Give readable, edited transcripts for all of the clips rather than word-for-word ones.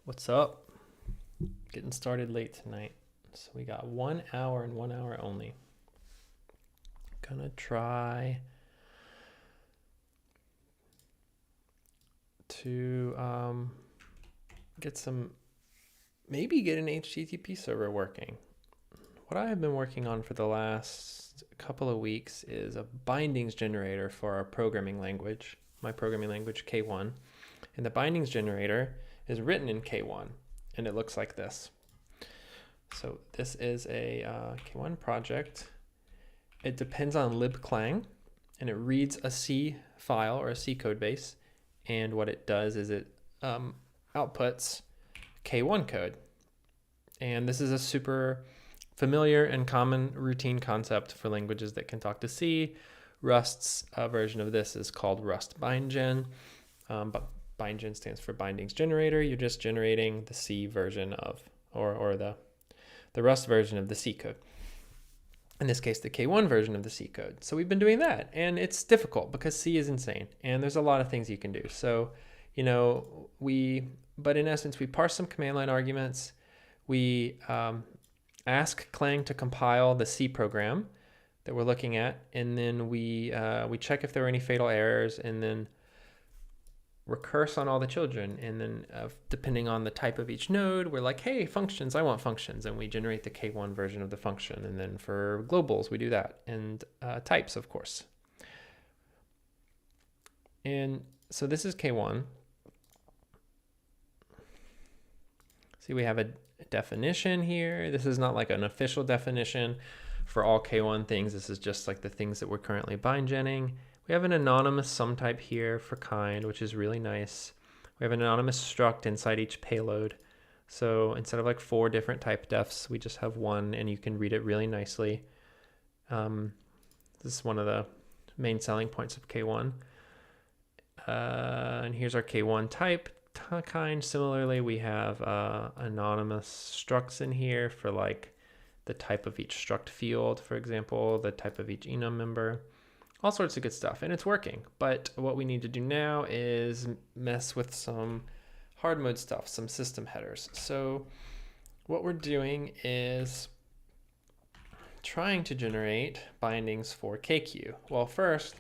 What's up? Getting started late tonight. So we got 1 hour and 1 hour only. Gonna try to get an HTTP server working. What I have been working on for the last couple of weeks is a bindings generator for our programming language, my programming language K1. And the bindings generator is written in K1, and it looks like this. So this is a K1 project. It depends on libclang, and it reads a C file or a C code base, and what it does is it outputs K1 code. And this is a super familiar and common routine concept for languages that can talk to C. Rust's version of this is called Rust BindGen, but BindGen stands for bindings generator. You're just generating the C version of, or the Rust version of the C code. In this case, the K1 version of the C code. So we've been doing that, and it's difficult because C is insane, and there's a lot of things you can do. So, but in essence, we parse some command line arguments. We ask Clang to compile the C program that we're looking at, and then we check if there are any fatal errors, and then recurse on all the children. And then depending on the type of each node, we're like, hey, functions, I want functions. And we generate the K1 version of the function. And then for globals, we do that. And types, of course. And so this is K1. See, we have a definition here. This is not like an official definition for all K1 things. This is just like the things that we're currently bindgenning. We have an anonymous sum type here for kind, which is really nice. We have an anonymous struct inside each payload. So instead of like 4 different type defs, we just have one, and you can read it really nicely. This is one of the main selling points of K1. And here's our K1 type kind. Similarly, we have anonymous structs in here for like the type of each struct field, for example, the type of each enum member. All sorts of good stuff, and it's working. But what we need to do now is mess with some hard mode stuff, some system headers. So what we're doing is trying to generate bindings for KQ. Well, first,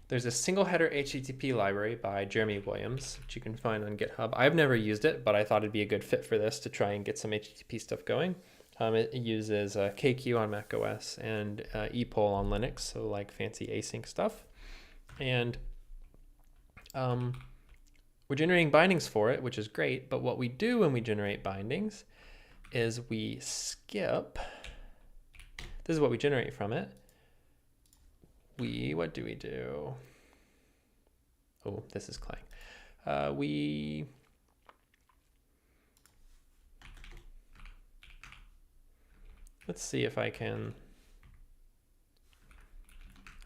there's a single header HTTP library by Jeremy Williams, which you can find on GitHub. I've never used it, but I thought it'd be a good fit for this to try and get some HTTP stuff going. It uses KQ on macOS and epoll on Linux, so like fancy async stuff. And we're generating bindings for it, which is great. But what we do when we generate bindings is we skip. This is what we generate from it. What do we do? Oh, this is Clang. Let's see if I can,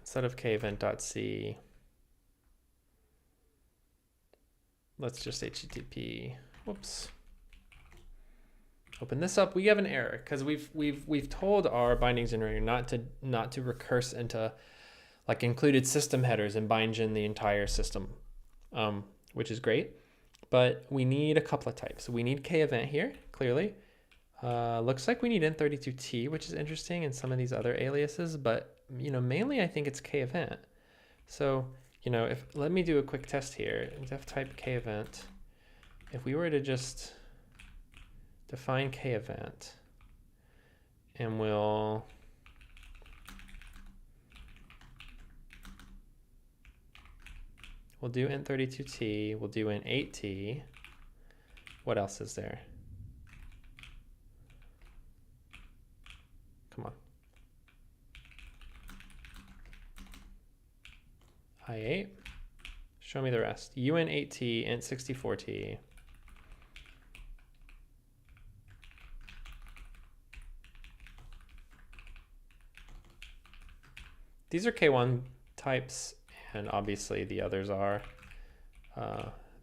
instead of kevent.c, let's just HTTP, whoops. Open this up. We have an error because we've told our bindings generator not to recurse into like included system headers and bindgen the entire system, which is great. But we need a couple of types. So we need kevent here, clearly. Looks like we need int32t, which is interesting, and some of these other aliases, but mainly I think it's kevent. So let me do a quick test here. Def type kevent. If we were to just define kevent, and we'll do int32t, we'll do int8t. What else is there? Come on. I8. Show me the rest. uint8t, int64t. These are K1 types, and obviously the others are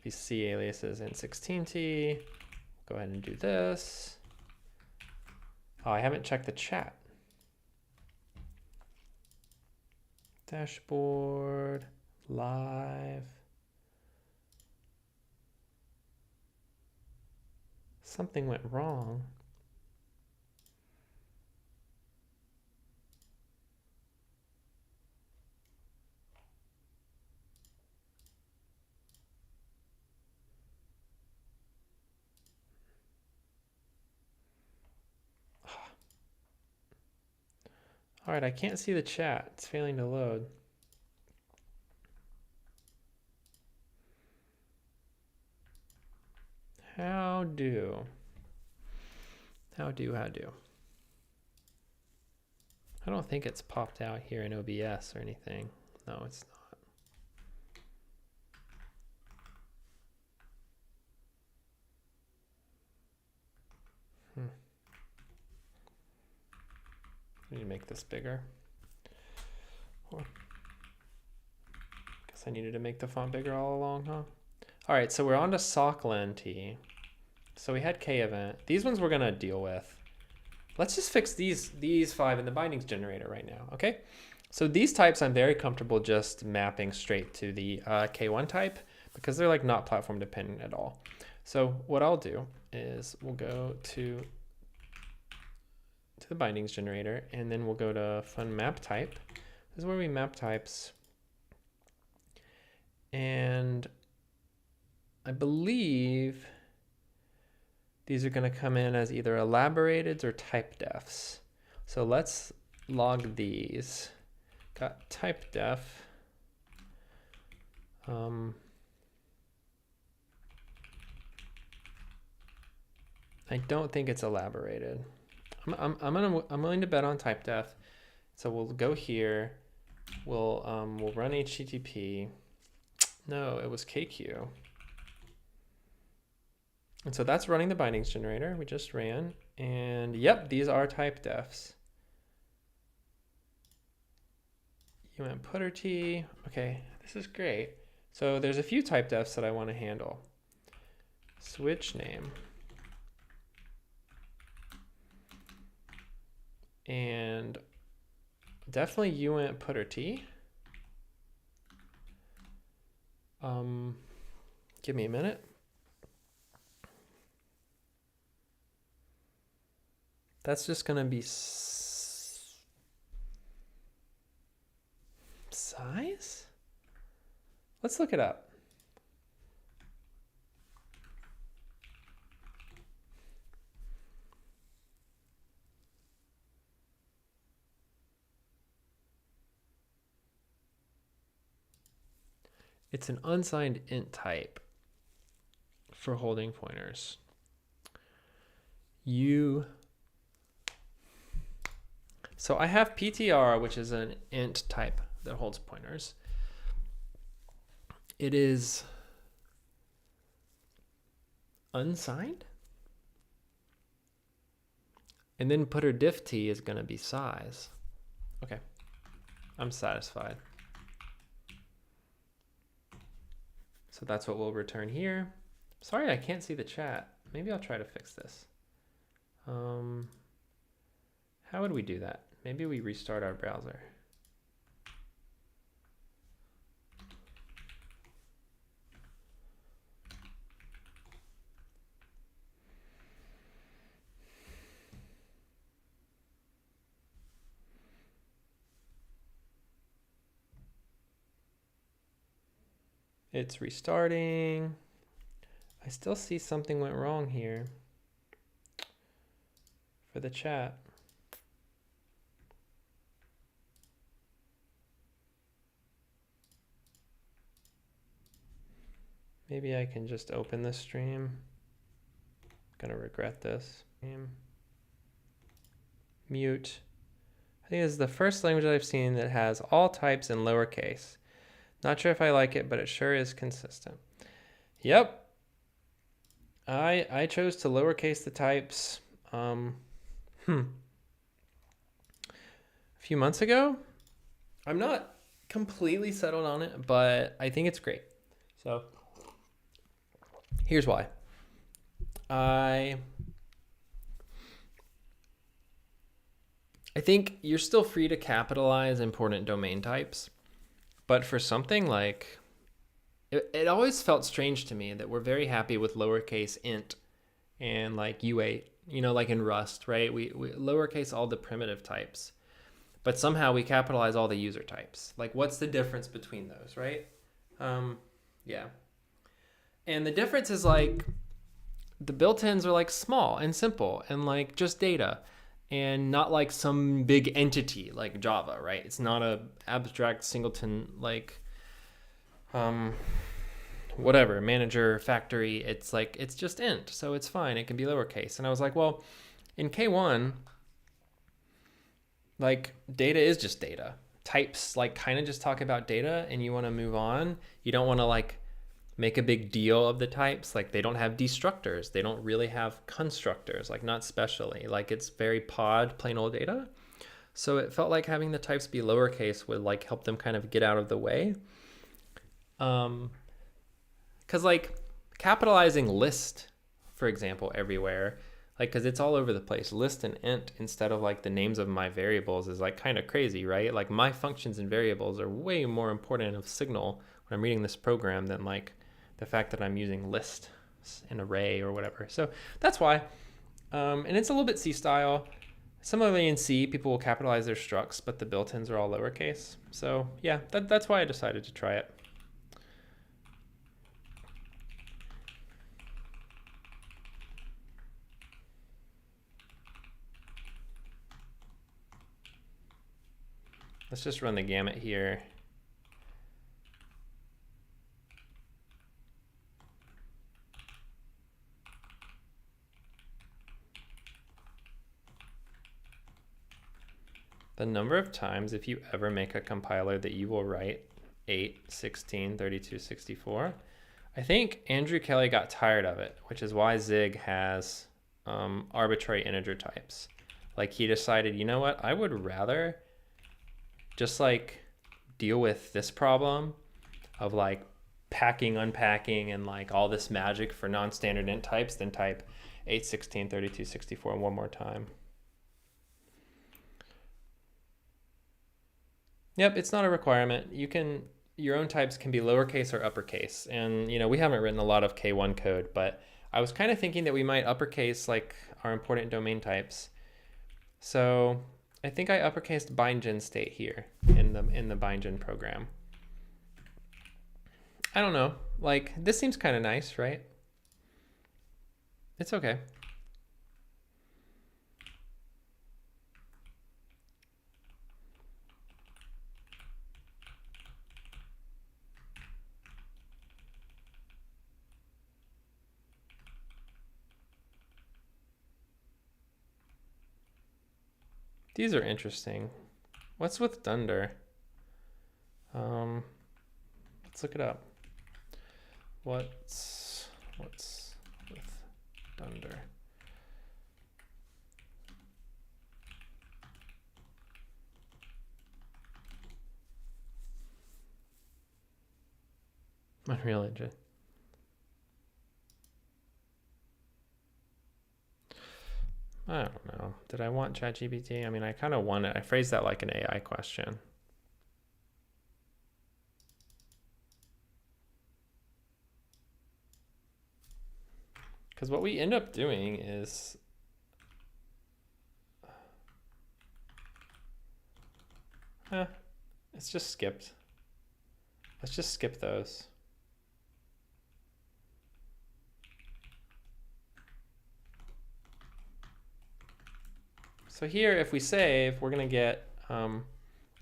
these C aliases int16t. Go ahead and do this. Oh, I haven't checked the chat. Dashboard, live. Something went wrong. All right, I can't see the chat. It's failing to load. How do? I don't think it's popped out here in OBS or anything. No, it's not. I need to make this bigger. Or, guess I needed to make the font bigger all along, huh? All right, so we're on to SOCLENT. So we had K event. These ones we're gonna deal with. Let's just fix these 5 in the bindings generator right now, okay? So these types I'm very comfortable just mapping straight to the K1 type because they're like not platform dependent at all. So what I'll do is we'll go to the bindings generator, and then we'll go to fun map type. This is where we map types. And I believe these are going to come in as either elaborateds or type defs. So let's log these. Got type def. I don't think it's elaborated. I'm willing to bet on type def. So we'll go here. We'll run HTTP. No, it was KQ. And so that's running the bindings generator we just ran. And yep, these are type defs. UM_PutterT. Okay, this is great. So there's a few type defs that I want to handle. Switch name. And definitely UM_PutterT. Give me a minute. That's just going to be size? Let's look it up. It's an unsigned int type for holding pointers. So I have PTR, which is an int type that holds pointers. It is unsigned. And then PutterDiffT is going to be size. Okay, I'm satisfied. So that's what we'll return here. Sorry, I can't see the chat. Maybe I'll try to fix this. How would we do that? Maybe we restart our browser. It's restarting. I still see something went wrong here for the chat. Maybe I can just open this stream. Gonna regret this. Mute. I think this is the first language that I've seen that has all types in lowercase. Not sure if I like it, but it sure is consistent. Yep. I chose to lowercase the types a few months ago. I'm not completely settled on it, but I think it's great. So here's why. I think you're still free to capitalize important domain types. But for something like, it always felt strange to me that we're very happy with lowercase int and like U8, you know, like in Rust, right? We lowercase all the primitive types, but somehow we capitalize all the user types. Like, what's the difference between those, right? Yeah. And the difference is like the built-ins are like small and simple and like just data and not like some big entity like Java, right? It's not a abstract singleton like whatever manager factory. It's like it's just int, so it's fine. It can be lowercase. And I was like, well, in K1, like data is just data. Types like kind of just talk about data, and you want to move on. You don't want to like make a big deal of the types. Like they don't have destructors. They don't really have constructors, like not specially. Like it's very pod, plain old data. So it felt like having the types be lowercase would like help them kind of get out of the way. Because like capitalizing list, for example, everywhere, like because it's all over the place. List and int instead of like the names of my variables is like kind of crazy, right? Like my functions and variables are way more important of signal when I'm reading this program than like the fact that I'm using list, an array or whatever. So that's why. And it's a little bit C style. Similarly in C, people will capitalize their structs, but the built-ins are all lowercase. So yeah, that's why I decided to try it. Let's just run the gamut here. The number of times if you ever make a compiler that you will write 8, 16, 32, 64. I think Andrew Kelly got tired of it, which is why Zig has arbitrary integer types. Like he decided, you know what, I would rather just like deal with this problem of like packing, unpacking, and like all this magic for non-standard int types than type 8, 16, 32, 64 one more time. Yep, it's not a requirement. Your own types can be lowercase or uppercase. And you know, we haven't written a lot of K1 code, but I was kind of thinking that we might uppercase like our important domain types. So I think I uppercased bindgen state here in the bindgen program. I don't know. Like this seems kind of nice, right? It's okay. These are interesting. What's with Dunder? Let's look it up. What's with Dunder? Unreal Engine. I don't know. Did I want ChatGPT? I mean, I kind of want it. I phrased that like an AI question. Because what we end up doing is it's just skipped. Let's just skip those. So here, if we save, we're gonna get, oh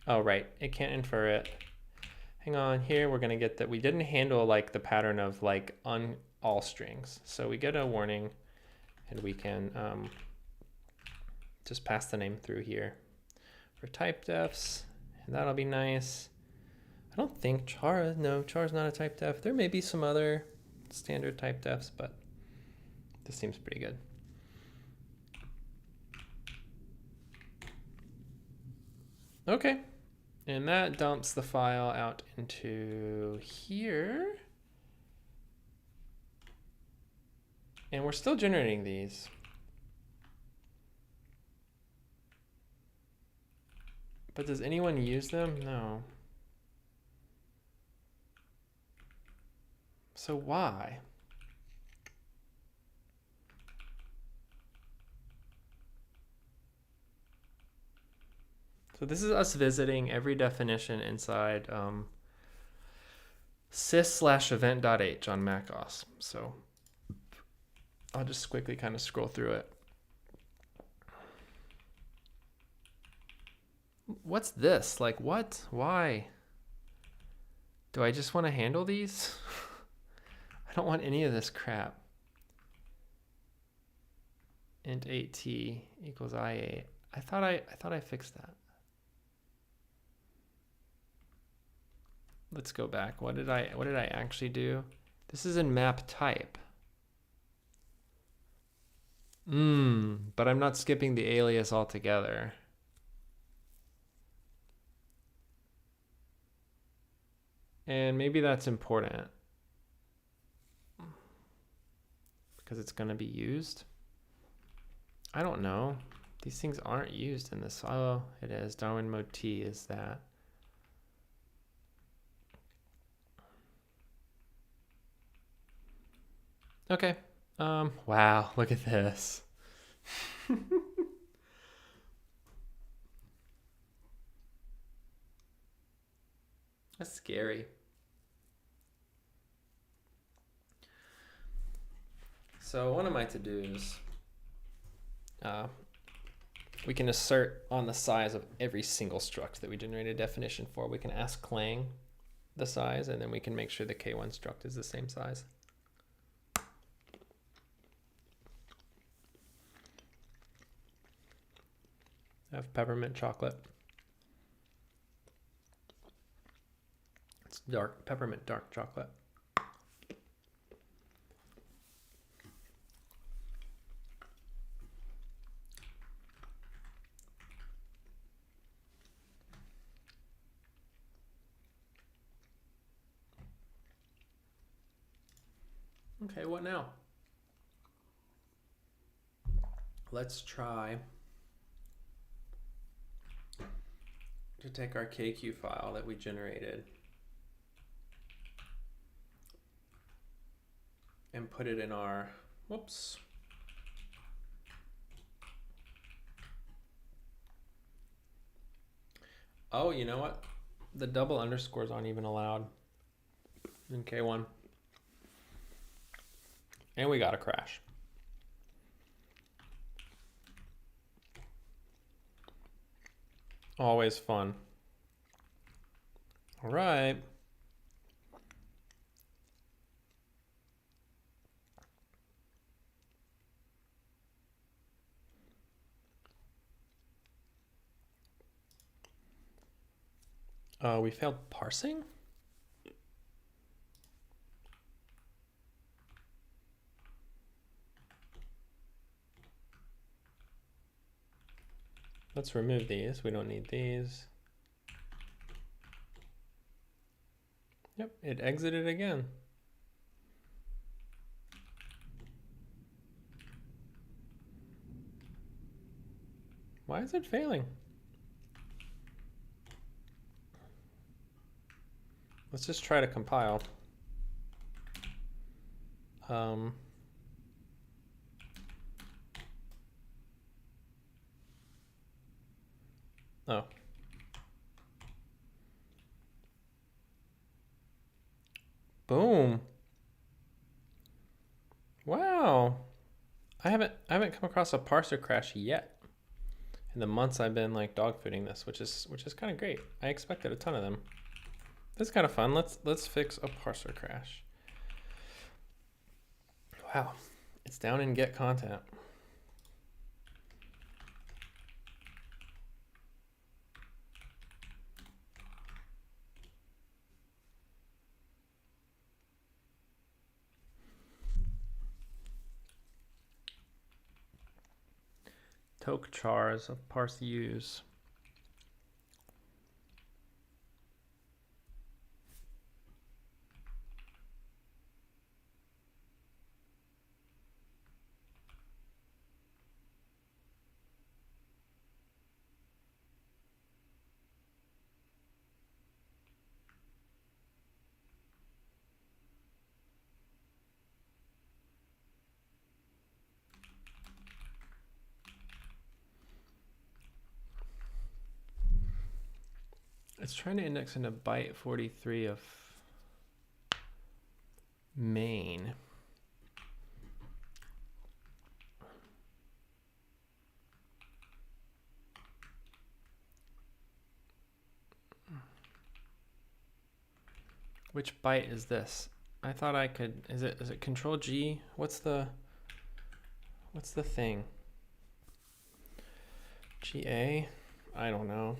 right, it can't infer it. Hang on, here we're gonna get that we didn't handle like the pattern of like all strings. So we get a warning and we can just pass the name through here for type defs, and that'll be nice. I don't think char, no, char's not a type def. There may be some other standard type defs, but this seems pretty good. Okay, and that dumps the file out into here. And we're still generating these. But does anyone use them? No. So why? So this is us visiting every definition inside sys/event.h on macOS. So I'll just quickly kind of scroll through it. What's this? Like, what? Why? Do I just want to handle these? I don't want any of this crap. Int 8t equals i8. I thought I fixed that. Let's go back. What did I actually do? This is in map type. But I'm not skipping the alias altogether. And maybe that's important because it's going to be used. I don't know. These things aren't used in this. Oh, it is. Darwin mode T is that. Okay. Wow, look at this. That's scary. So one of my to-dos, we can assert on the size of every single struct that we generate a definition for. We can ask Clang the size, and then we can make sure the K1 struct is the same size. I have peppermint chocolate. It's dark, peppermint dark chocolate. Okay, what now? Let's try to take our KQ file that we generated and put it in our, whoops. Oh, you know what? The double underscores aren't even allowed in K1. And we got a crash. Always fun. All right. We failed parsing? Let's remove these. We don't need these. Yep, it exited again. Why is it failing? Let's just try to compile. Oh. Boom. Wow. I haven't come across a parser crash yet in the months I've been like dogfooding this, which is kind of great. I expected a ton of them. This is kind of fun. Let's fix a parser crash. Wow. It's down in get content. Toke chars of parse use. It's trying to index into byte 43 of main. Which byte is this? I thought I could, is it control G? What's the thing? GA? I don't know.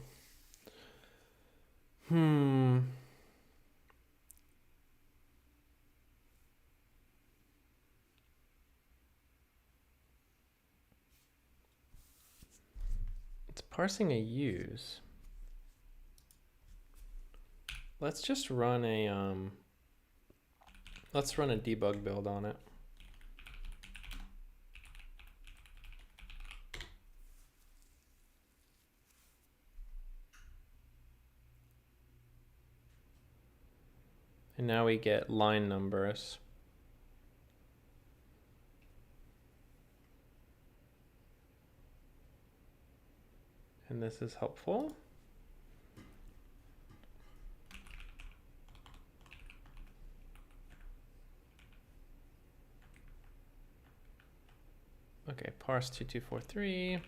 It's parsing a use. Let's just run a let's run a debug build on it. And now we get line numbers. And this is helpful. Okay, parse 2243.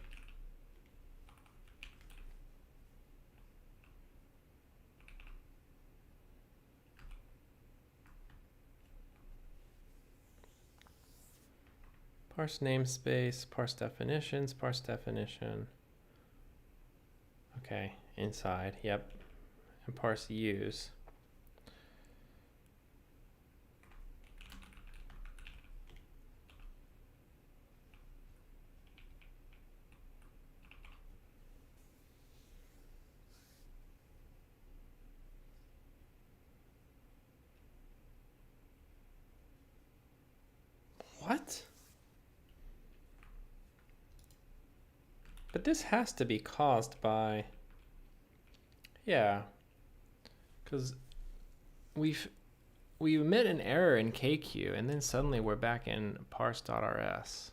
Parse namespace, parse definitions, parse definition. Okay, inside, yep. And parse use. What? But this has to be caused by, yeah, because we emit an error in KQ and then suddenly we're back in parse.rs.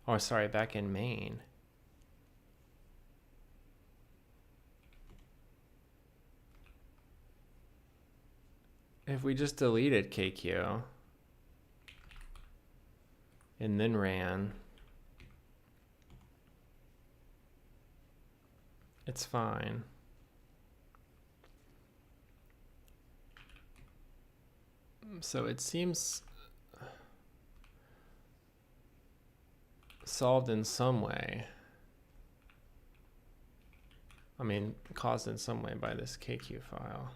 Oh, sorry, back in main. If we just deleted KQ and then ran, it's fine. So it seems solved in some way. I mean, caused in some way by this KQ file.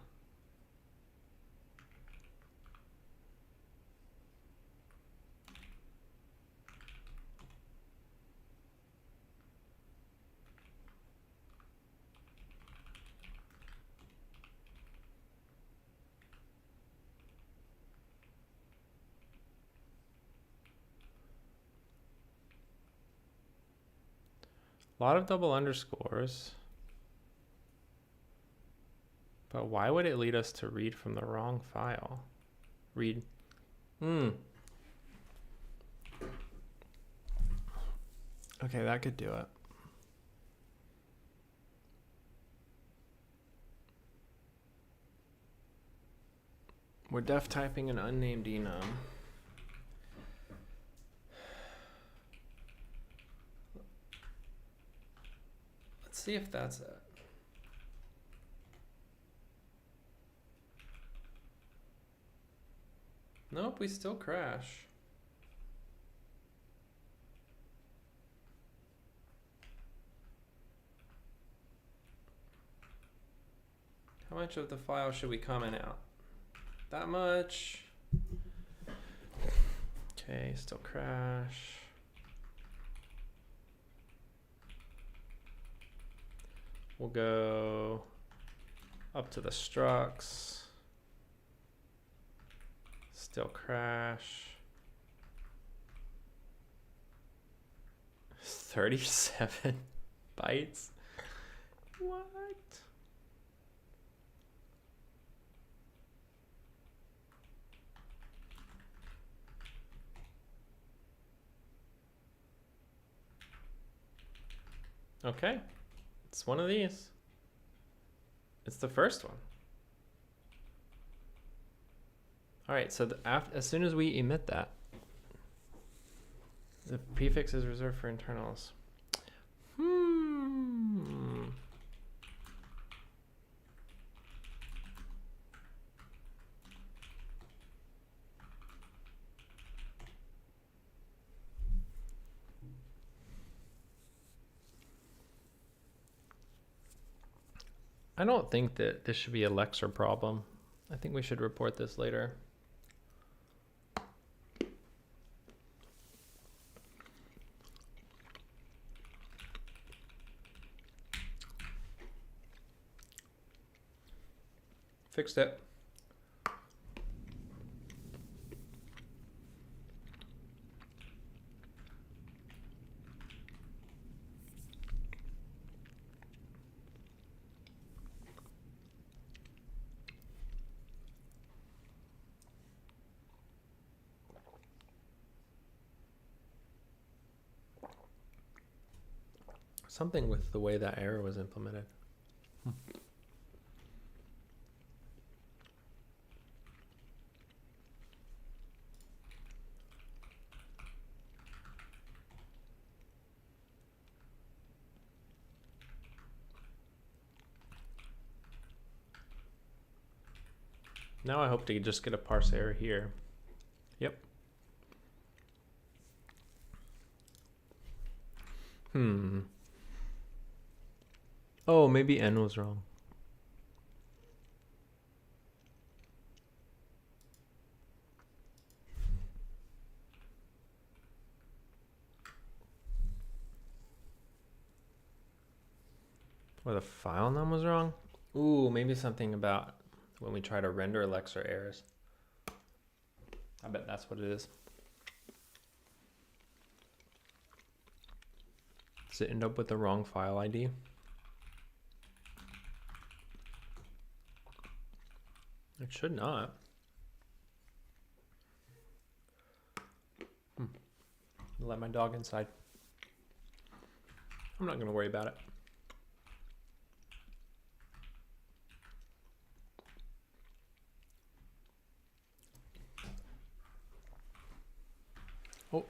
A lot of double underscores. But why would it lead us to read from the wrong file? Read. Okay, that could do it. We're def typing an unnamed enum. Let's see if that's it. Nope, we still crash. How much of the file should we comment out? That much. Okay, still crash. We'll go up to the structs. Still crash. 37 bytes? What? Okay, it's one of these. It's the first one. All right, so as soon as we emit that, the prefix is reserved for internals. I don't think that this should be a Lexer problem. I think we should report this later. Fixed it. Something with the way that error was implemented. Now I hope to just get a parse error here. Yep. Oh, maybe n was wrong. Or the file num was wrong? Ooh, maybe something about when we try to render Lexer errors. I bet that's what it is. Does it end up with the wrong file ID? It should not. Let my dog inside. I'm not going to worry about it. Oh.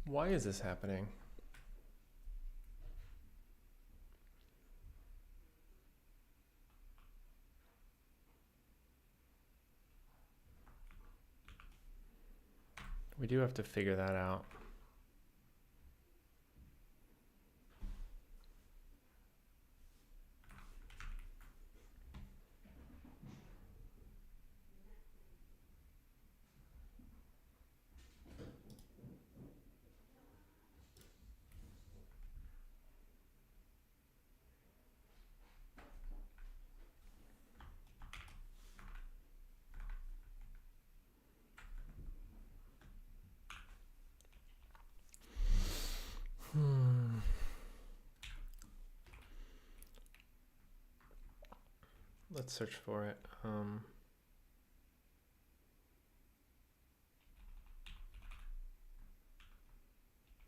Why is this happening? We do have to figure that out. Let's search for it.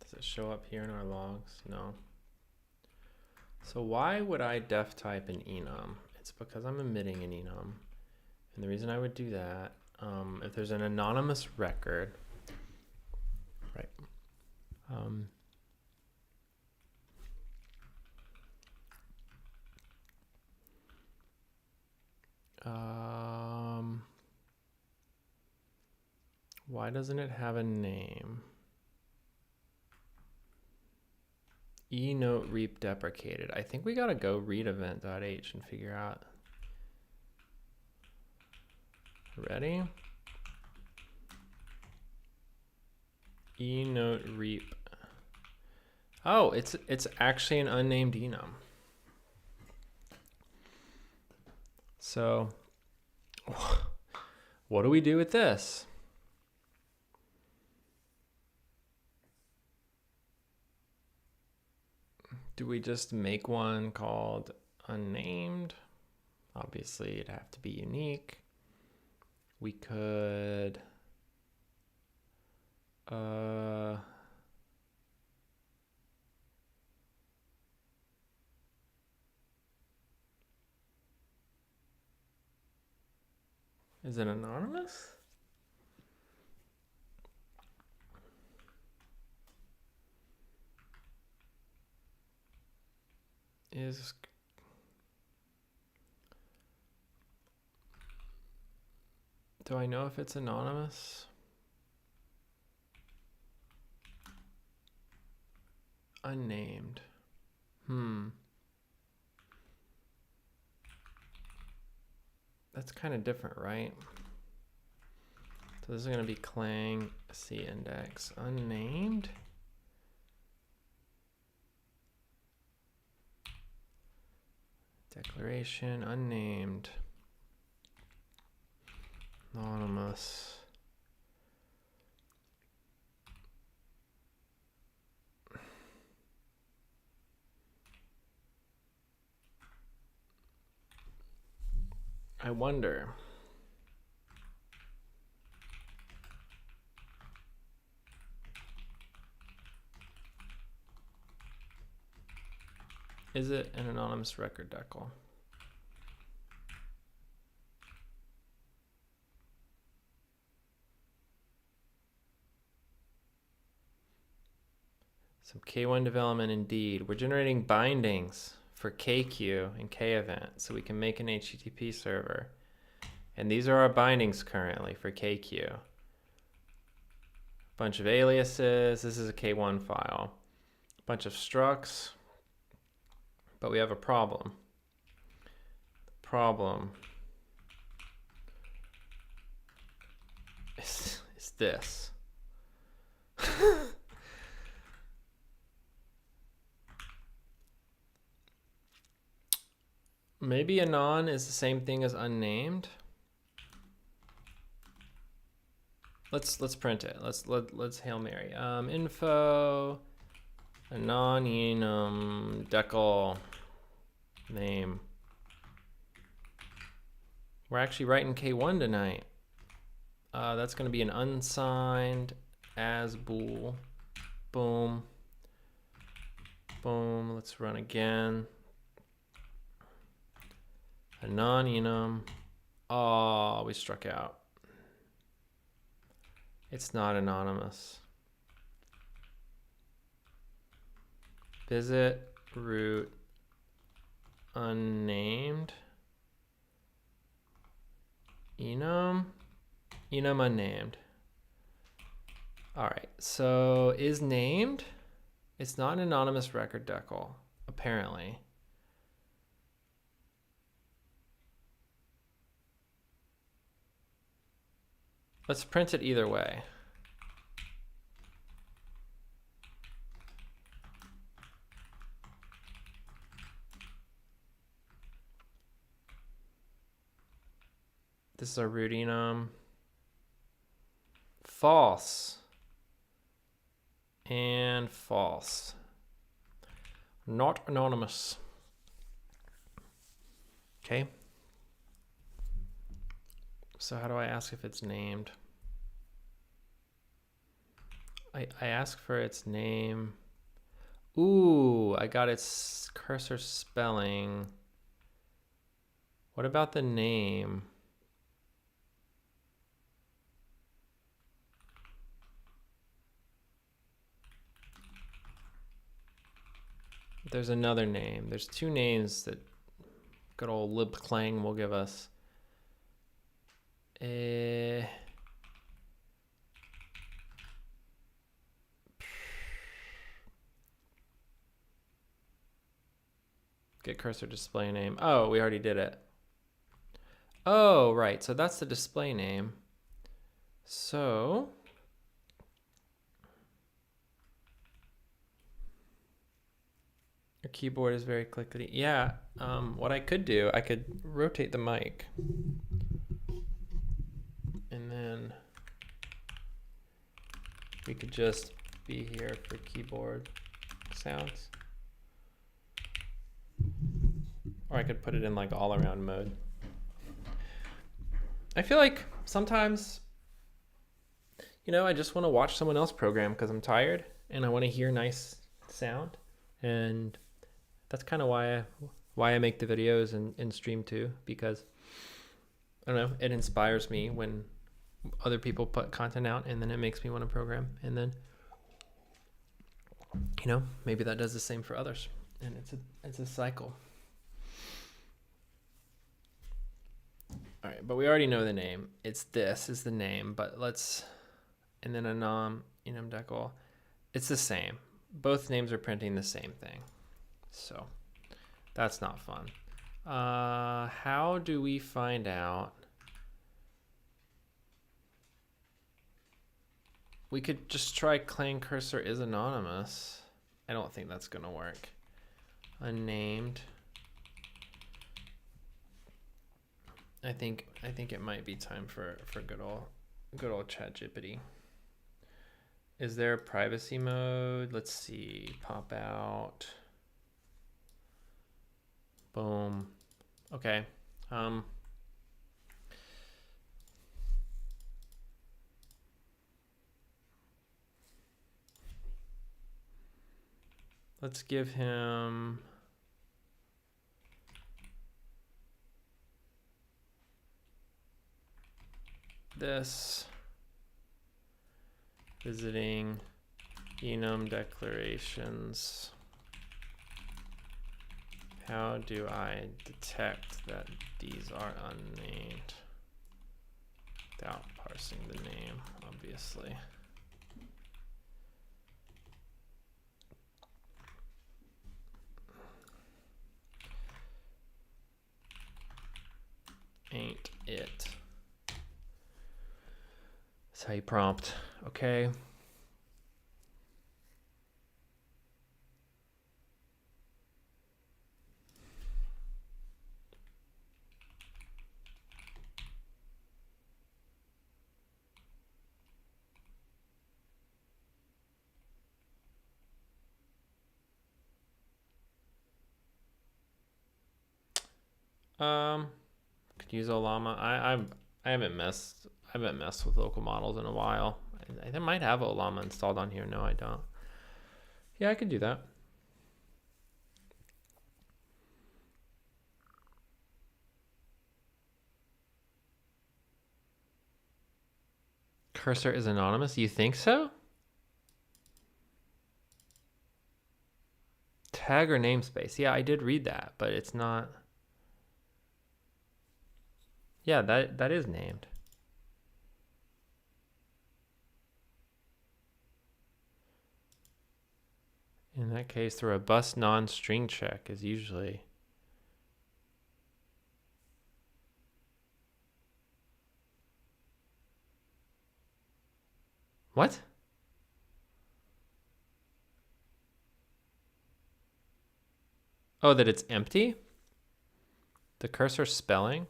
Does it show up here in our logs? No. So why would I def type an enum? It's because I'm emitting an enum. And the reason I would do that, if there's an anonymous record, right? Why doesn't it have a name? E-note reap deprecated. I think we gotta go read event.h and figure out. Ready? E-note reap. Oh, it's actually an unnamed enum. So what do we do with this? Do we just make one called unnamed? Obviously, it'd have to be unique. We could is it anonymous? Do I know if it's anonymous? Unnamed. That's kind of different, right? So this is going to be Clang C index unnamed. Declaration unnamed. Anonymous. I wonder. Is it an anonymous record decal? Some K1 development indeed. We're generating bindings for KQ and K event so we can make an HTTP server. And these are our bindings currently for KQ. Bunch of aliases. This is a K1 file. Bunch of structs. But we have a problem. The problem is this. Maybe anon is the same thing as unnamed. Let's print it. Let's Hail Mary. Info anon enum decal name. We're actually writing K1 tonight. That's going to be an unsigned as bool. Boom. Boom. Let's run again. Anon enum. Oh, we struck out. It's not anonymous. Visit root unnamed enum unnamed. All right, so is named. It's not an anonymous record decal, apparently. Let's print it either way. This is our root enum. False. And false. Not anonymous. Okay. So how do I ask if it's named? I ask for its name. Ooh, I got its cursor spelling. What about the name? there's another name. There's two names that good old libclang will give us. Get cursor display name. Oh, we already did it. Oh, right. So that's the display name. So your keyboard is very clickety. Yeah. What I could do, I could rotate the mic. And then we could just be here for keyboard sounds. Or I could put it in like all around mode. I feel like sometimes, I just want to watch someone else program because I'm tired and I want to hear nice sound. And that's kind of why I make the videos and stream too, because I don't know, it inspires me when other people put content out, and then it makes me want to program, and then maybe that does the same for others, and it's a cycle. All right, but we already know the name. This is the name, but and then enum decal. It's the same. Both names are printing the same thing, so that's not fun. How do we find out? We could just try clang cursor is anonymous. I don't think that's gonna work. Unnamed. I think it might be time for good old ChatGPT. Is there a privacy mode? Let's see. Pop out. Boom. Okay. Let's give him this. Visiting enum declarations. How do I detect that these are unnamed? Without parsing the name, obviously. Ain't it? That's how you prompt. Okay. Could use Ollama. I haven't messed with local models in a while. I might have Ollama installed on here. No, I don't. Yeah, I could do that. Cursor is anonymous. You think so? Tag or namespace. Yeah, I did read that, but it's not. Yeah, that is named. In that case, the robust non-string check is usually. What? Oh, that it's empty? The cursor spelling?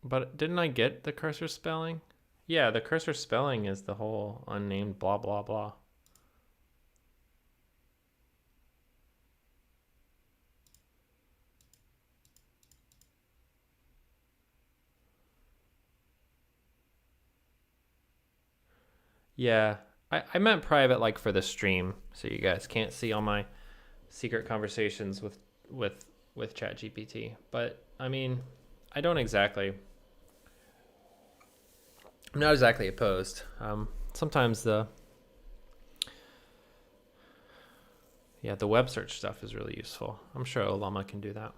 But didn't I get the cursor spelling? Yeah, the cursor spelling is the whole unnamed blah, blah, blah. Yeah, I meant private, like for the stream, so you guys can't see all my secret conversations with ChatGPT. But I mean, I'm not exactly opposed. Sometimes Yeah, the web search stuff is really useful. I'm sure Ollama can do that.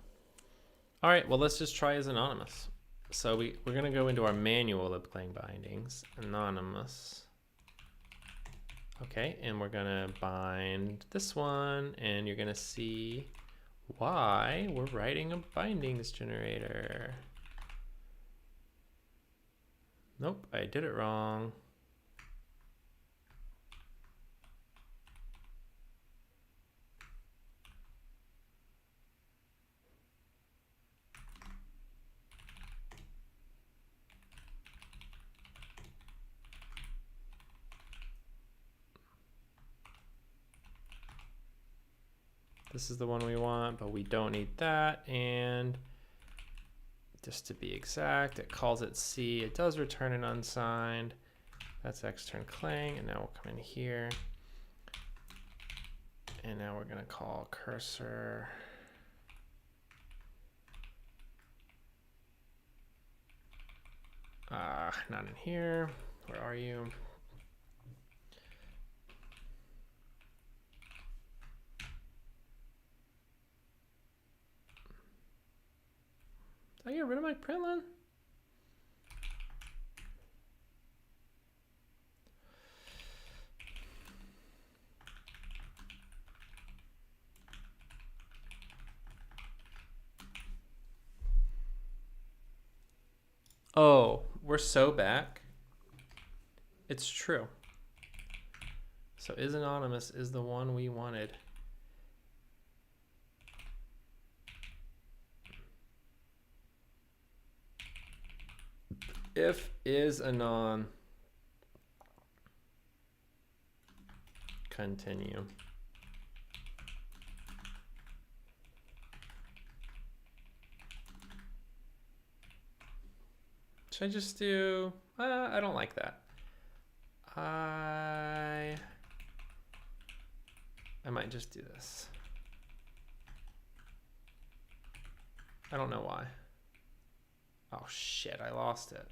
All right, well, let's just try as anonymous. So we're going to go into our manual libclang bindings, anonymous. Okay, and we're going to bind this one, and you're going to see why we're writing a bindings generator. Nope, I did it wrong. This is the one we want, but we don't need that. And just to be exact, it calls it C. It does return an unsigned. That's extern clang. And now we'll come in here. And now we're going to call cursor. Not in here. Where are you? Did I get rid of my println? Oh, we're so back. It's true. So is anonymous is the one we wanted. If is anon, continue. Should I just do, I don't like that. I might just do this. I don't know why. Oh shit, I lost it.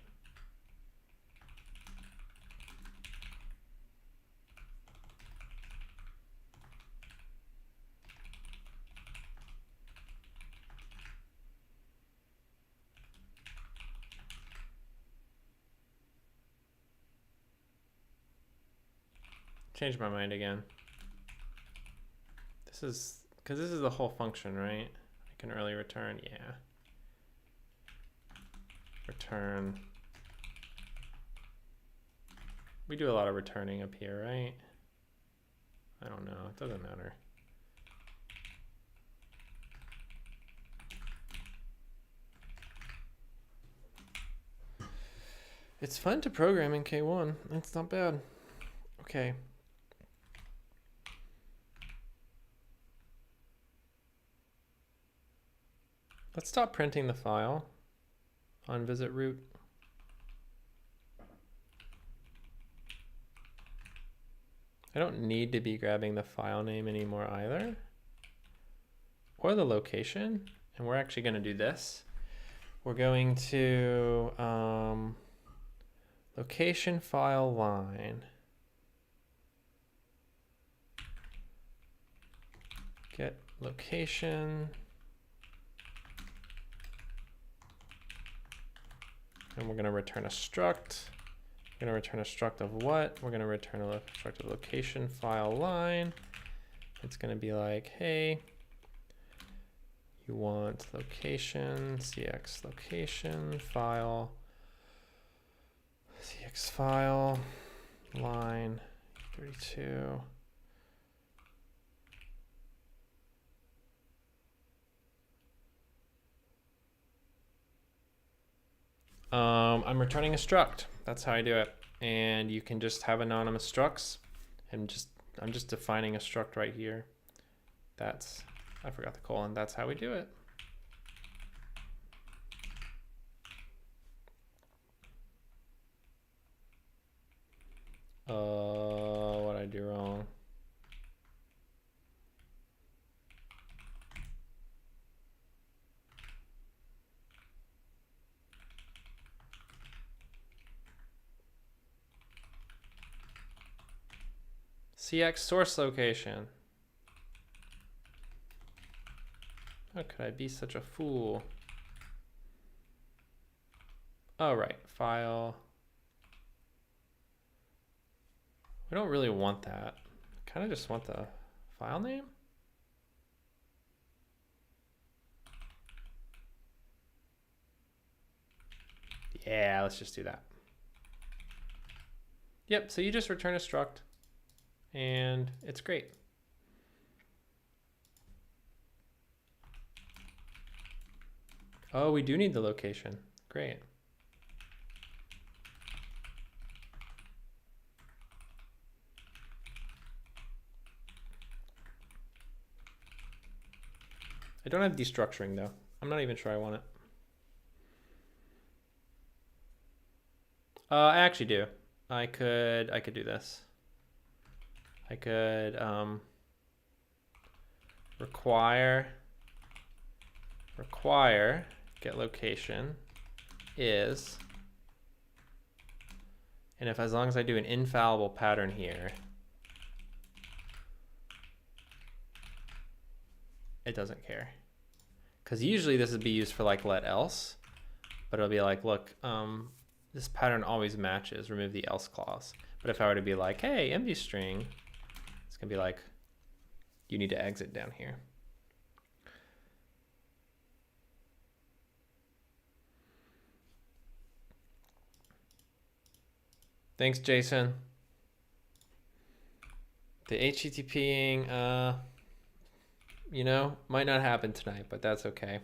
Change my mind again. This is, because this is the whole function, right? I can early return, yeah. Return. We do a lot of returning up here, right? I don't know, it doesn't matter. It's fun to program in K1, it's not bad. Okay. Let's stop printing the file on visit root. I don't need to be grabbing the file name anymore either, or the location. And we're actually going to do this. We're going to location file line. Get location. And we're going to return a struct. We're going to return a struct of what? We're going to return a struct of location file line. It's going to be like, hey, you want location, cx location file, cx file, line 32. I'm returning a struct. That's how I do it. And you can just have anonymous structs. And I'm just defining a struct right here. That's, I forgot the colon. That's how we do it. What did I do wrong? CX source location. How could I be such a fool? Oh, right, file. We don't really want that. Kind of just want the file name. Yeah, let's just do that. Yep, so you just return a struct and it's great. Oh, we do need the location. Great. I don't have destructuring though. I'm not even sure I want it. I actually do. I could do this. I could require get location is, and if as long as I do an infallible pattern here, it doesn't care. Because usually this would be used for like let else, but it'll be like, look, this pattern always matches, remove the else clause. But if I were to be like, hey, empty string, it's gonna be like, you need to exit down here. Thanks, Jason. The HTTPing, you know, might not happen tonight, but that's okay.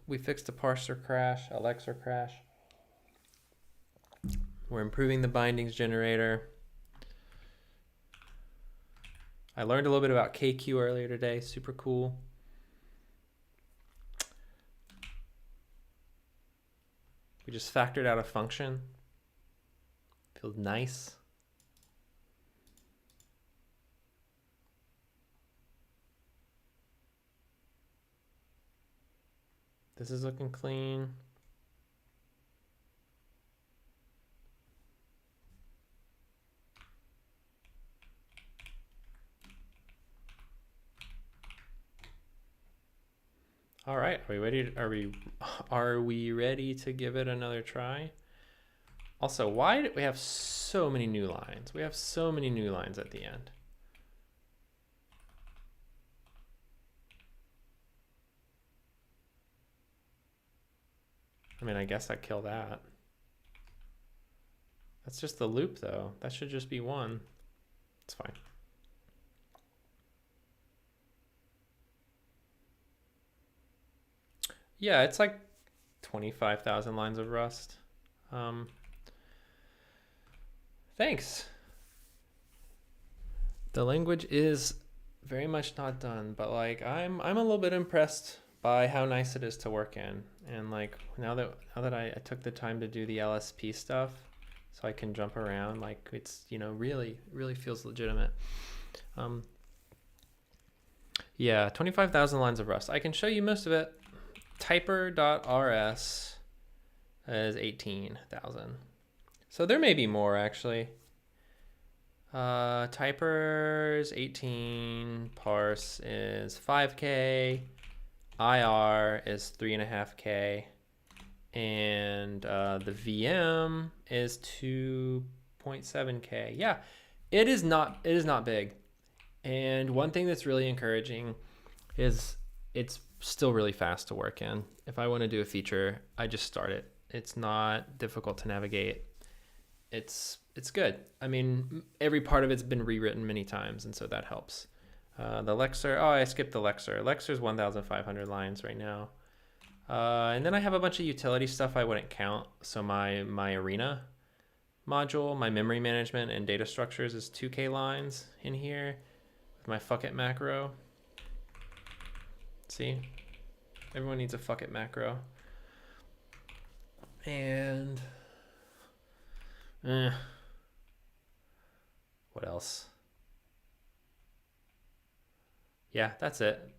We fixed a parser crash, Alexa crash. We're improving the bindings generator. I learned a little bit about KQ earlier today, super cool. We just factored out a function. Feels nice. This is looking clean. All right, are we ready? Are we ready to give it another try? Also, why do we have so many new lines? We have so many new lines at the end. I mean, I guess I'd kill that. That's just the loop though. That should just be one. It's fine. Yeah, it's like 25,000 lines of Rust. Thanks. The language is very much not done, but like I'm a little bit impressed by how nice it is to work in. And like now that I took the time to do the LSP stuff, so I can jump around, like it's, you know, really feels legitimate. Yeah, 25,000 lines of Rust. I can show you most of it. Typer.rs is 18,000. So there may be more actually. Typer's 18, parse is 5K, IR is 3.5K, and the VM is 2.7K. Yeah, it is not big. And one thing that's really encouraging is it's still really fast to work in. If I want to do a feature, I just start it. It's not difficult to navigate. It's good. I mean, every part of it's been rewritten many times, and so that helps. The Lexer, oh, I skipped the Lexer. Lexer's 1,500 lines right now. And then I have a bunch of utility stuff I wouldn't count. So my Arena module, my memory management and data structures is 2K lines in here with my fuck it macro. See? Everyone needs a fuck it macro. And what else? Yeah, that's it.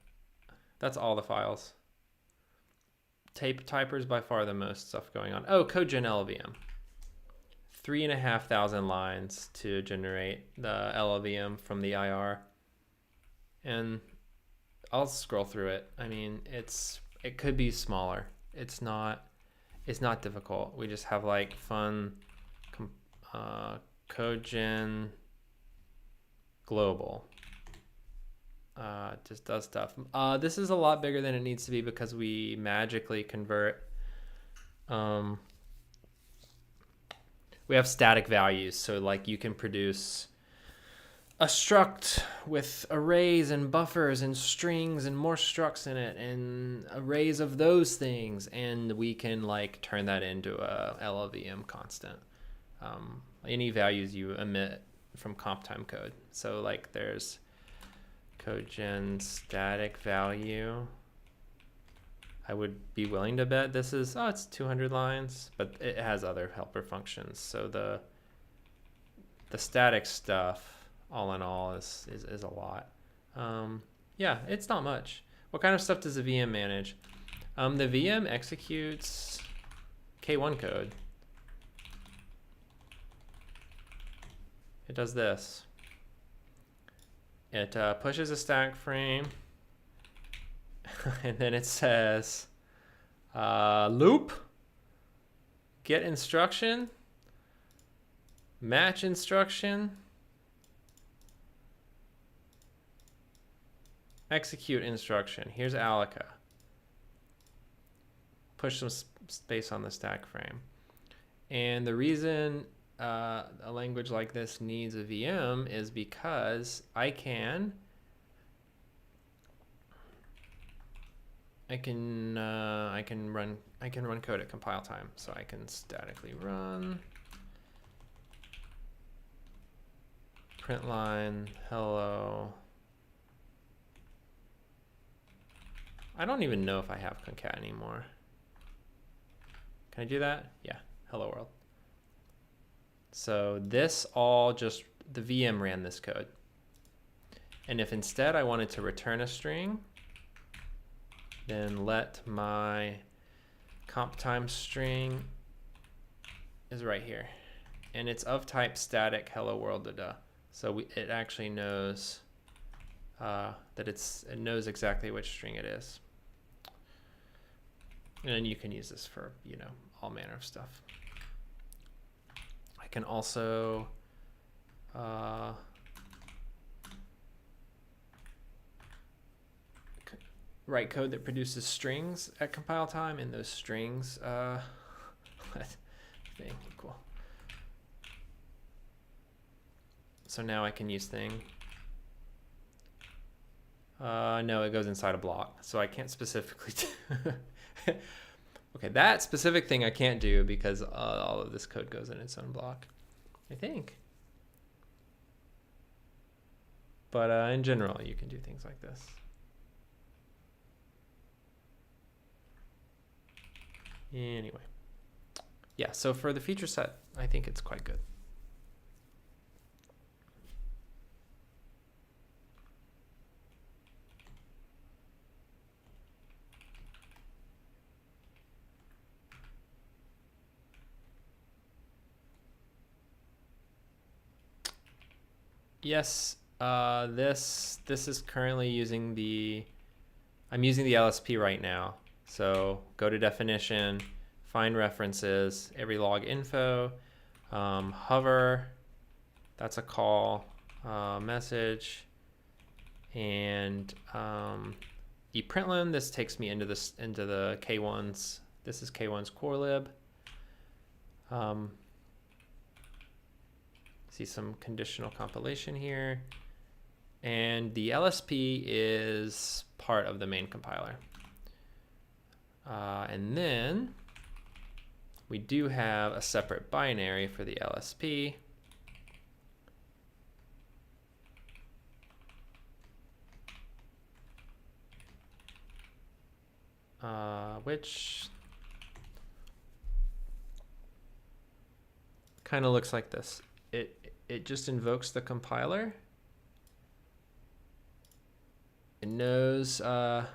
That's all the files. Typer's by far the most stuff going on. Oh, CodeGen LLVM. 3,500 lines to generate the LLVM from the IR. And I'll scroll through it. I mean, it could be smaller. It's not difficult. We just have like fun CodeGen global. Just does stuff. This is a lot bigger than it needs to be because we magically convert. We have static values, so like you can produce a struct with arrays and buffers and strings and more structs in it and arrays of those things, and we can like turn that into a LLVM constant. Any values you emit from comp time code. So like there's CodeGen static value. I would be willing to bet this is, it's 200 lines, but it has other helper functions. So the static stuff, all in all, is a lot. Yeah, it's not much. What kind of stuff does the VM manage? The VM executes K1 code. It does this. It pushes a stack frame, and then it says loop, get instruction, match instruction, execute instruction. Here's alloca. Push some space on the stack frame. And the reason a language like this needs a VM is because I can run code at compile time. So I can statically run print line hello. I don't even know if I have concat anymore. Can I do that? Yeah, hello world. So this all just, the VM ran this code. And if instead I wanted to return a string, then let my comp time string is right here. And it's of type static hello world da. So it actually knows that it knows exactly which string it is. And then you can use this for, all manner of stuff. I can also write code that produces strings at compile time, and those strings thing equal. So now I can use thing. No, it goes inside a block, so I can't specifically do okay, that specific thing I can't do because all of this code goes in its own block, I think. But in general, you can do things like this. Anyway, yeah, so for the feature set, I think it's quite good. Yes, this is currently using I'm using the LSP right now. So go to definition, find references, every log info, hover, that's a call, message, and ePrintln. This takes me into the K1's. This is K1's core lib. See some conditional compilation here, and the LSP is part of the main compiler. And then we do have a separate binary for the LSP. Which kind of looks like this. It just invokes the compiler. It knows, and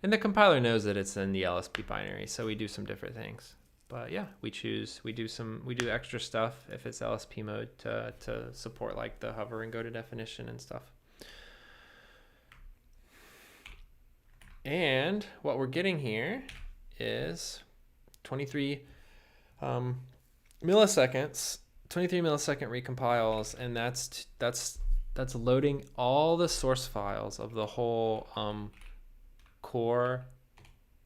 the compiler knows that it's in the LSP binary, so we do some different things. But yeah, we do extra stuff if it's LSP mode to support like the hover and go to definition and stuff. And what we're getting here is 23 milliseconds, 23 millisecond recompiles, and that's loading all the source files of the whole core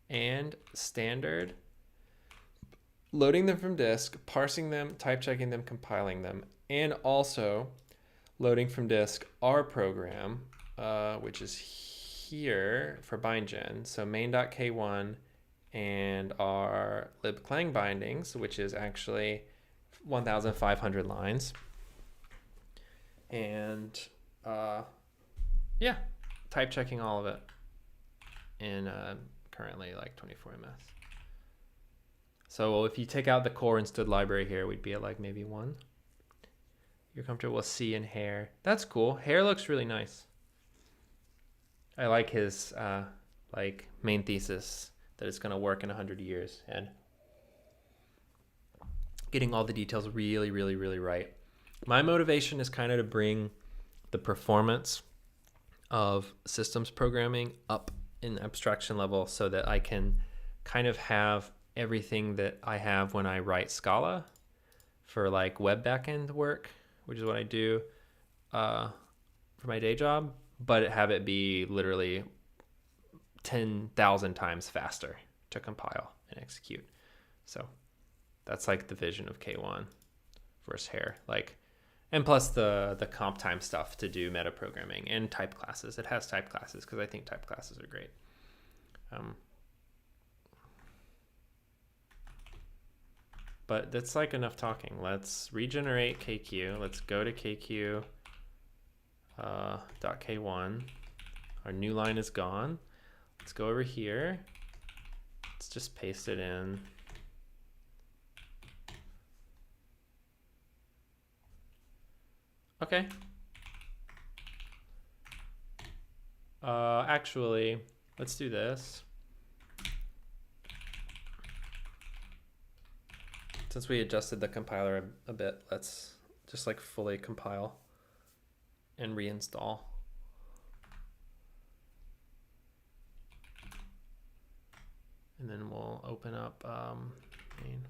and standard, loading them from disk, parsing them, type checking them, compiling them, and also loading from disk our program, which is here for bindgen. So main.k1 and our libclang bindings, which is actually 1,500 lines. And yeah, type checking all of it in currently like 24 ms. So if you take out the core and std library here, we'd be at like maybe 1. You're comfortable with C and hair. That's cool. Hair looks really nice. I like his like main thesis that it's going to work in 100 years and getting all the details really, really, really right. My motivation is kind of to bring the performance of systems programming up in abstraction level so that I can kind of have everything that I have when I write Scala for like web backend work, which is what I do for my day job, but have it be literally 10,000 times faster to compile and execute. So that's like the vision of K1 versus hair. Like, and plus the comp time stuff to do meta programming and type classes. It has type classes because I think type classes are great. But that's like enough talking. Let's regenerate KQ. Let's go to KQ .k1. Our new line is gone. Let's go over here. Let's just paste it in. Okay. Actually, let's do this. Since we adjusted the compiler a bit, let's just like fully compile and reinstall. And then we'll open up main.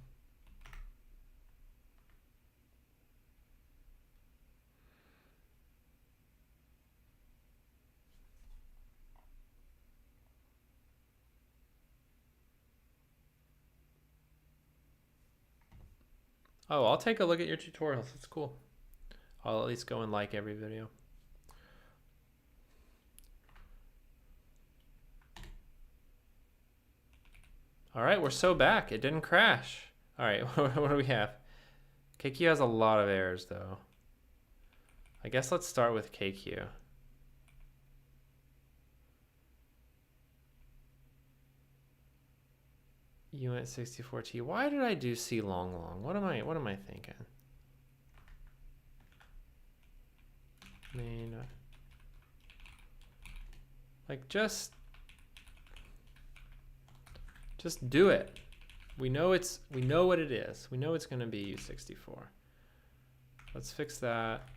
Oh, I'll take a look at your tutorials. That's cool. I'll at least go and like every video. All right, we're so back. It didn't crash. All right, what do we have? KQ has a lot of errors though. I guess let's start with KQ. Uint 64T. Why did I do C long? What am I thinking? Main. Like just do it. We know what it is. We know it's going to be U64. Let's fix that.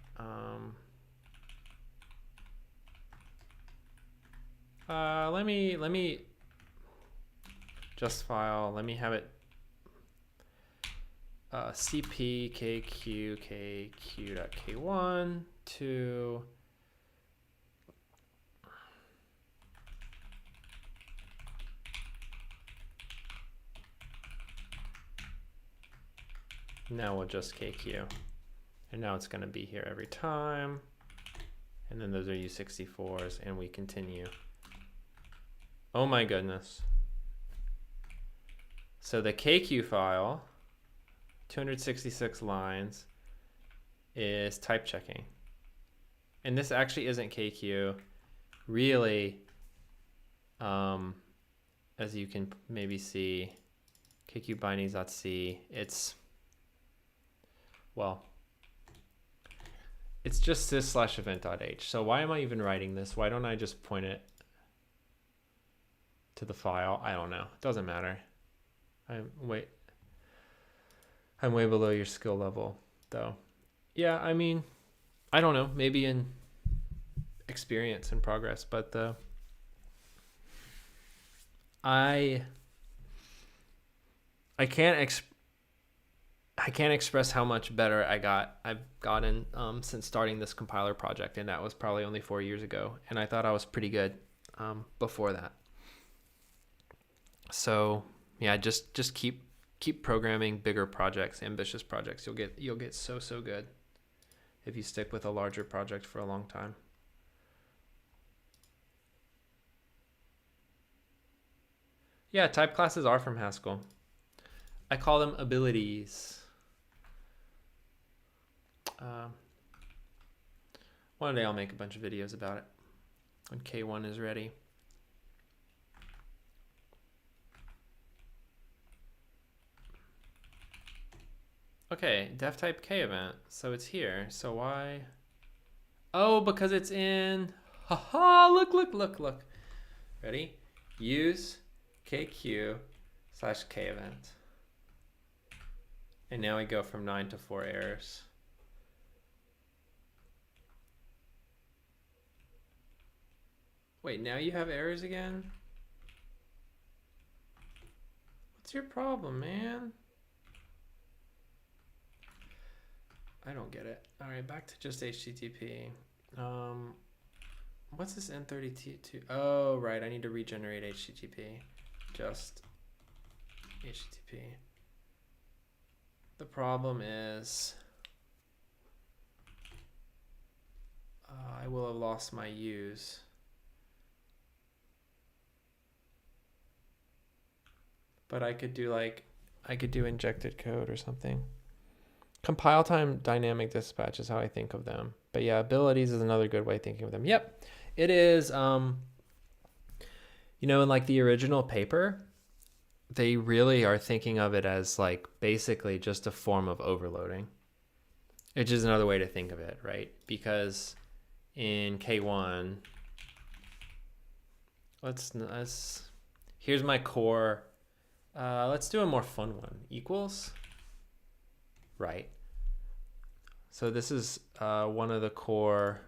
Let me just file. Let me have it cp.kq.k1 to now we'll just KQ. And now it's going to be here every time. And then those are U64s, and we continue. Oh my goodness. So the KQ file, 266 lines, is type checking. And this actually isn't KQ. Really, as you can maybe see, KQ bindings.c, it's, well, it's just sys/event.h. So why am I even writing this? Why don't I just point it to the file? I don't know. It doesn't matter. I'm way below your skill level, though. Yeah, I mean, I don't know. Maybe in experience and progress, but I I can't I can't express how much better I've gotten since starting this compiler project, and that was probably only 4 years ago. And I thought I was pretty good before that. So yeah, just keep programming bigger projects, ambitious projects. You'll get so good if you stick with a larger project for a long time. Yeah, type classes are from Haskell. I call them abilities. One day I'll make a bunch of videos about it when K1 is ready. Okay, def type K event. So it's here. So why? Oh, because it's in. Haha, look. Ready? Use KQ/K event. And now we go from 9 to 4 errors. Wait, now you have errors again? What's your problem, man? I don't get it. All right, back to just HTTP. What's this N32? Oh, right, I need to regenerate HTTP. Just HTTP. The problem is I will have lost my use. But I could do injected code or something. Compile time dynamic dispatch is how I think of them. But yeah, abilities is another good way of thinking of them. Yep, it is. In like the original paper, they really are thinking of it as like basically just a form of overloading, which is another way to think of it, right? Because in K1, here's my core. Let's do a more fun one. Equals. Right. So this is one of the core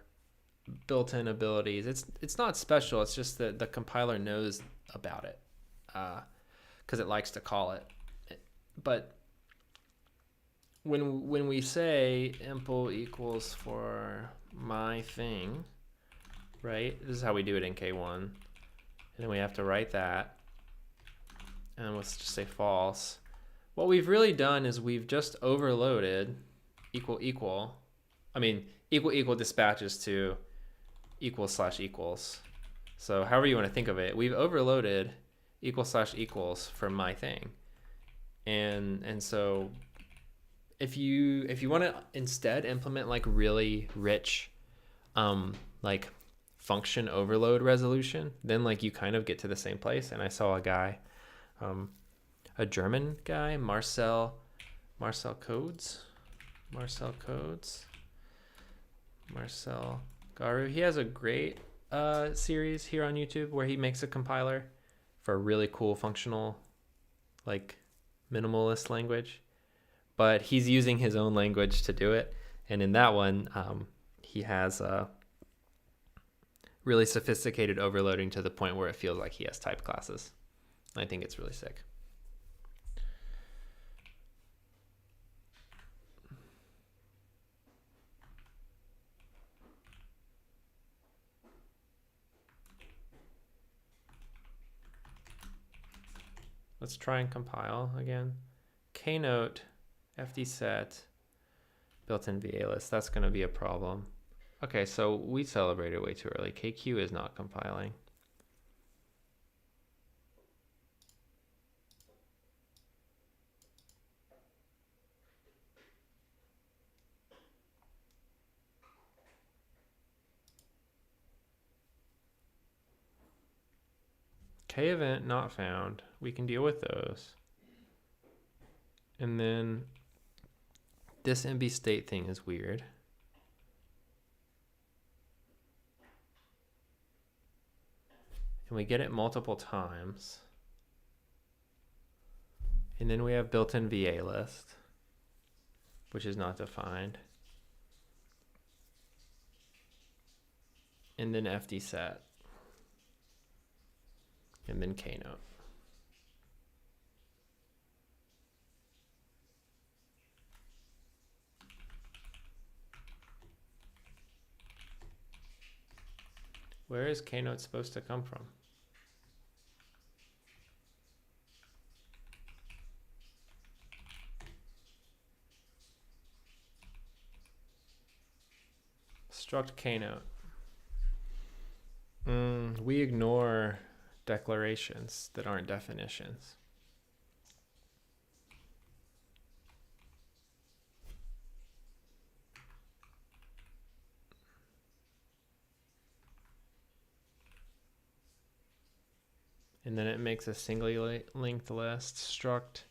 built-in abilities. It's not special. It's just that the compiler knows about it because it likes to call it. But when we say impl equals for my thing, right? This is how we do it in K1. And then we have to write that. And let's just say false. What we've really done is we've just overloaded equal dispatches to equals/equals. So however you want to think of it, we've overloaded equals/equals from my thing. And so if you want to instead implement like really rich like function overload resolution, then like you kind of get to the same place. And I saw a guy a German guy, Marcel Garu. He has a great series here on YouTube where he makes a compiler for a really cool functional, like minimalist language. But he's using his own language to do it. And in that one, he has really sophisticated overloading to the point where it feels like he has type classes. I think it's really sick. Let's try and compile again. Knote, fdset, built-in VA list. That's going to be a problem. Okay, so we celebrated way too early. KQ is not compiling. K event not found. We can deal with those. And then this MB state thing is weird. And we get it multiple times. And then we have built-in VA list, which is not defined. And then fdset. And then Knote. Where is Knote supposed to come from? Struct Knote. We ignore declarations that aren't definitions. And then it makes a singly linked list, struct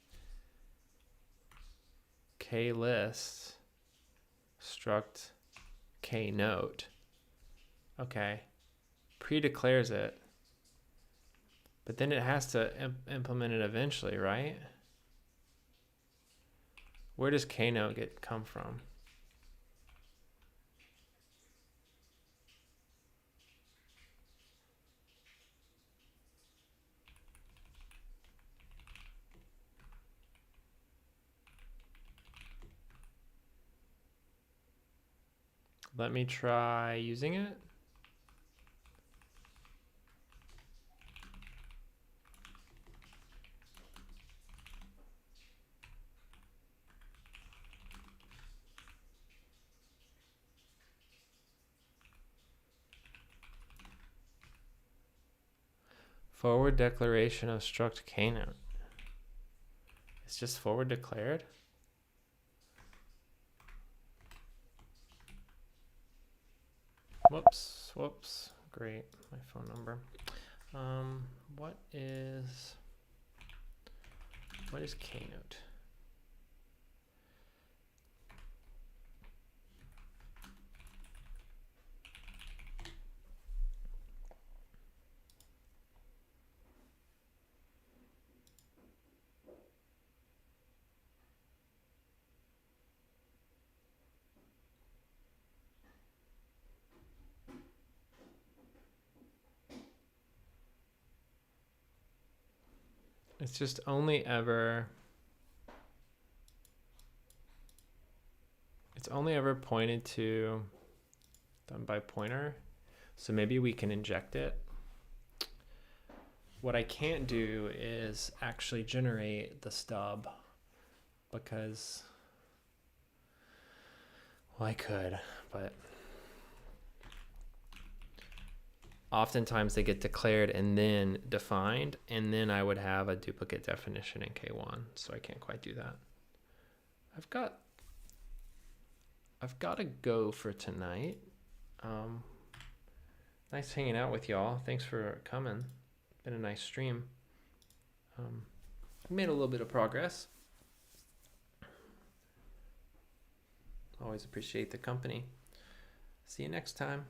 klist, struct Knote. Okay, pre-declares it, but then it has to implement it eventually, right? Where does Knote come from? Let me try using it. Forward declaration of struct Knote. It's just forward declared. Whoops. Great, my phone number. What is Knote? It's just only ever pointed to done by pointer. So maybe we can inject it. What I can't do is actually generate the stub because, well, I could, but oftentimes they get declared and then defined, and then I would have a duplicate definition in K1, so I can't quite do that. I've got to go for tonight. Nice hanging out with y'all. Thanks for coming. Been a nice stream. I've made a little bit of progress. Always appreciate the company. See you next time.